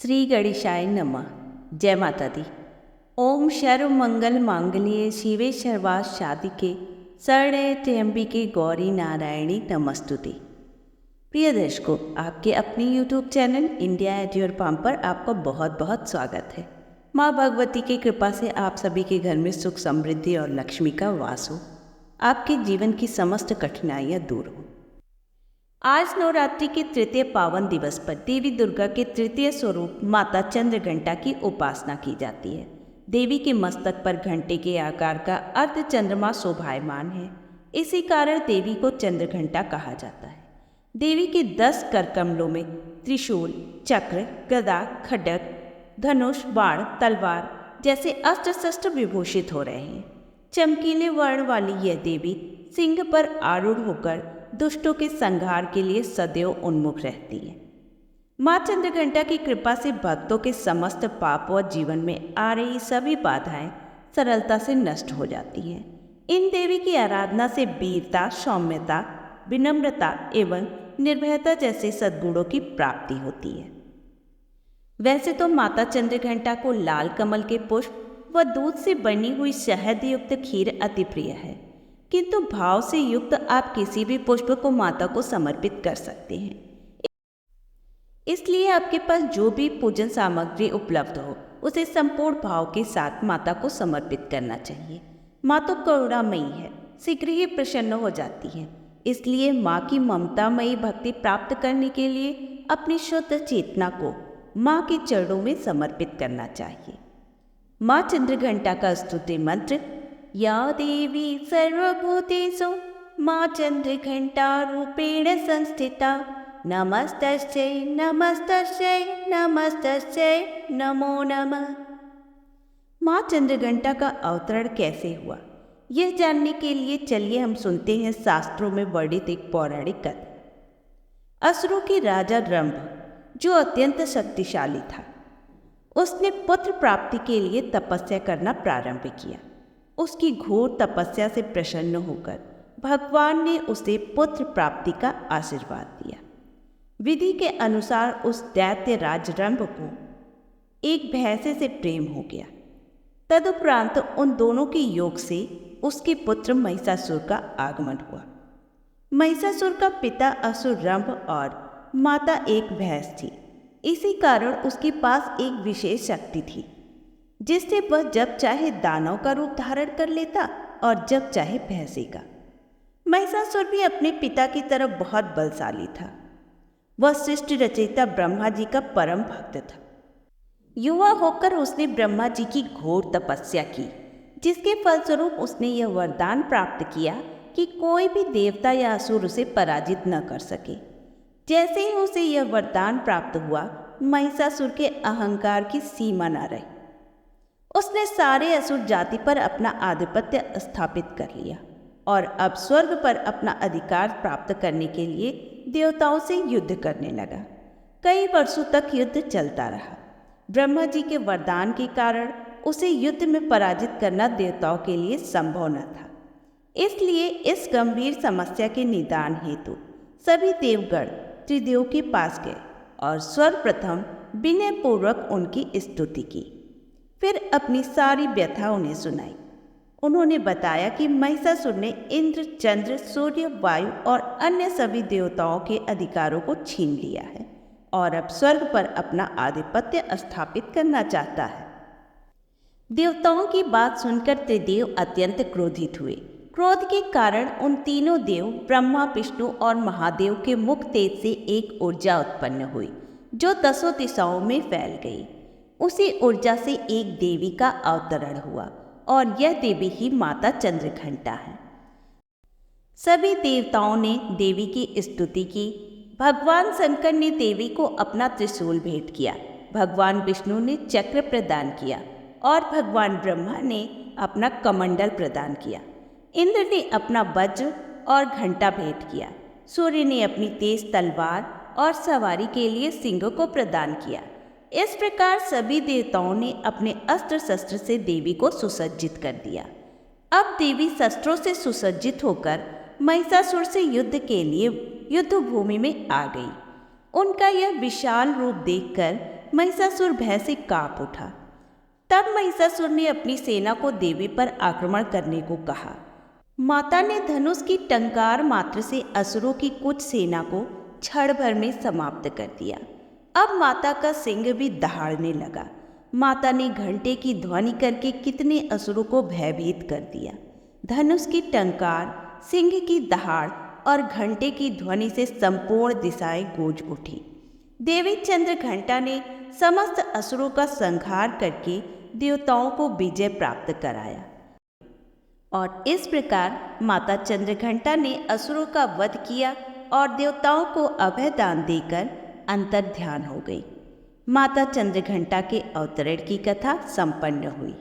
श्री गणेशाय नमः। जय माता दी। ओम सर्व मंगल मांगल्ये शिवे सर्वार्थ साधिके शरण्ये त्र्यंबिके गौरी नारायणी नमस्तुते। प्रिय दर्शकों, आपके अपने YouTube channel India at your palm पर आपका बहुत बहुत स्वागत है। माँ भगवती की कृपा से आप सभी के घर में सुख समृद्धि और लक्ष्मी का वास हो, आपके जीवन की समस्त कठिनाइयाँ दूर हो। आज नवरात्रि के तृतीय पावन दिवस पर देवी दुर्गा के तृतीय स्वरूप माता चंद्रघंटा की उपासना की जाती है। देवी के मस्तक पर घंटे के आकार का अर्ध चंद्रमा शोभायमान है। इसी कारण देवी को चंद्रघंटा कहा जाता है। देवी के 10 करकमलों में त्रिशूल, चक्र, गदा, खड्ग, धनुष, बाण, तलवार जैसे अस्त्र शस्त्र विभूषित हो रहे हैं। चमकीले वर्ण वाली यह देवी सिंह पर आरूढ़ होकर दुष्टों के संहार के लिए सदैव उन्मुख रहती है। माँ चंद्रघंटा की कृपा से भक्तों के समस्त पाप व जीवन में आ रही सभी बाधाएं सरलता से नष्ट हो जाती हैं। इन देवी की आराधना से वीरता, सौम्यता, विनम्रता एवं निर्भयता जैसे सद्गुणों की प्राप्ति होती है। वैसे तो माता चंद्रघंटा को लाल कमल के पुष्प व दूध से बनी हुई शहद युक्त खीर अति प्रिय है, किंतु भाव से युक्त आप किसी भी पुष्प को माता को समर्पित कर सकते हैं। इसलिए आपके पास जो भी पूजन सामग्री उपलब्ध हो उसे संपूर्ण भाव के साथ माता को समर्पित करना चाहिए। माँ तो करुणामयी है, शीघ्र ही प्रसन्न हो जाती है। इसलिए माँ की ममतामयी भक्ति प्राप्त करने के लिए अपनी शुद्ध चेतना को माँ के चरणों में समर्पित करना चाहिए। माँ चंद्रघंटा का स्तुति मंत्र: या देवी सर्वभूतेषु माँ चंद्रघंटा रूपेण संस्थिता नमस्तस्यै नमस्तस्यै नमस्तस्यै नमो नमः। माँ चंद्रघंटा का अवतरण कैसे हुआ, यह जानने के लिए चलिए हम सुनते हैं शास्त्रों में वर्णित एक पौराणिक कथा। असुरों के राजा रंभ, जो अत्यंत शक्तिशाली था, उसने पुत्र प्राप्ति के लिए तपस्या करना प्रारंभ किया। उसकी घोर तपस्या से प्रसन्न होकर भगवान ने उसे पुत्र प्राप्ति का आशीर्वाद दिया। विधि के अनुसार उस दैत्य राज रंभ को एक भैंसे से प्रेम हो गया। तदुपरांत उन दोनों के योग से उसके पुत्र महिषासुर का आगमन हुआ। महिषासुर का पिता असुर रंभ और माता एक भैंस थी। इसी कारण उसके पास एक विशेष शक्ति थी, जिससे वह जब चाहे दानव का रूप धारण कर लेता और जब चाहे भैंसे का। महिषासुर भी अपने पिता की तरह बहुत बलशाली था। वह सृष्टि रचयिता ब्रह्मा जी का परम भक्त था। युवा होकर उसने ब्रह्मा जी की घोर तपस्या की, जिसके फलस्वरूप उसने यह वरदान प्राप्त किया कि कोई भी देवता या असुर उसे पराजित न कर सके। जैसे ही उसे यह वरदान प्राप्त हुआ, महिषासुर के अहंकार की सीमा न रही। उसने सारे असुर जाति पर अपना आधिपत्य स्थापित कर लिया और अब स्वर्ग पर अपना अधिकार प्राप्त करने के लिए देवताओं से युद्ध करने लगा। कई वर्षों तक युद्ध चलता रहा। ब्रह्मा जी के वरदान के कारण उसे युद्ध में पराजित करना देवताओं के लिए संभव न था। इसलिए इस गंभीर समस्या के निदान हेतु सभी देवगण त्रिदेव के पास गए और सर्वप्रथम विनयपूर्वक उनकी स्तुति की। फिर अपनी सारी व्यथा उन्हें सुनाई। उन्होंने बताया कि महिषासुर ने इंद्र, चंद्र, सूर्य, वायु और अन्य सभी देवताओं के अधिकारों को छीन लिया है और अब स्वर्ग पर अपना आधिपत्य स्थापित करना चाहता है। देवताओं की बात सुनकर त्रिदेव अत्यंत क्रोधित हुए। क्रोध के कारण उन तीनों देव ब्रह्मा, विष्णु और महादेव के मुख तेज से एक ऊर्जा उत्पन्न हुई, जो 10 दिशाओं में फैल गई। उसी ऊर्जा से एक देवी का अवतरण हुआ और यह देवी ही माता चंद्रघंटा है। सभी देवताओं ने देवी की स्तुति की। भगवान शंकर ने देवी को अपना त्रिशूल भेंट किया, भगवान विष्णु ने चक्र प्रदान किया और भगवान ब्रह्मा ने अपना कमंडल प्रदान किया। इंद्र ने अपना वज्र और घंटा भेंट किया। सूर्य ने अपनी तेज तलवार और सवारी के लिए सिंह को प्रदान किया। इस प्रकार सभी देवताओं ने अपने अस्त्र शस्त्र से देवी को सुसज्जित कर दिया। अब देवी शस्त्रों से सुसज्जित होकर महिषासुर से युद्ध के लिए युद्ध भूमि में आ गई। उनका यह विशाल रूप देखकर महिषासुर भय से कांप उठा। तब महिषासुर ने अपनी सेना को देवी पर आक्रमण करने को कहा। माता ने धनुष की टंकार मात्र से असुरों की कुछ सेना को क्षण भर में समाप्त कर दिया। अब माता का सिंह भी दहाड़ने लगा। माता ने घंटे की ध्वनि करके कितने असुरों को भयभीत कर दिया। धनुष की टंकार, सिंह की दहाड़ और घंटे की ध्वनि से संपूर्ण दिशाएं गूंज उठी। देवी चंद्रघंटा ने समस्त असुरों का संहार करके देवताओं को विजय प्राप्त कराया और इस प्रकार माता चंद्रघंटा ने असुरों का वध किया और देवताओं को अभय दान देकर अंतर ध्यान हो गई। माता चंद्रघंटा के अवतरण की कथा संपन्न हुई।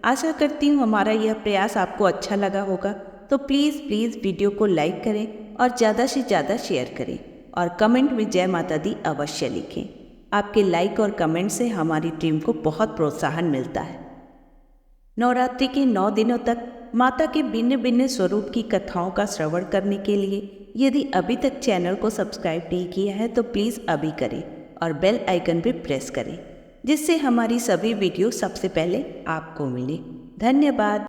आशा करती हूँ हमारा यह प्रयास आपको अच्छा लगा होगा, तो प्लीज़ वीडियो को लाइक करें और ज़्यादा से ज़्यादा शेयर करें और कमेंट में जय माता दी अवश्य लिखें। आपके लाइक और कमेंट से हमारी टीम को बहुत प्रोत्साहन मिलता है। नवरात्रि के 9 दिनों तक माता के भिन्न भिन्न स्वरूप की कथाओं का श्रवण करने के लिए यदि अभी तक चैनल को सब्सक्राइब नहीं किया है तो प्लीज़ अभी करें और बेल आइकन भी प्रेस करें, जिससे हमारी सभी वीडियो सबसे पहले आपको मिले। धन्यवाद।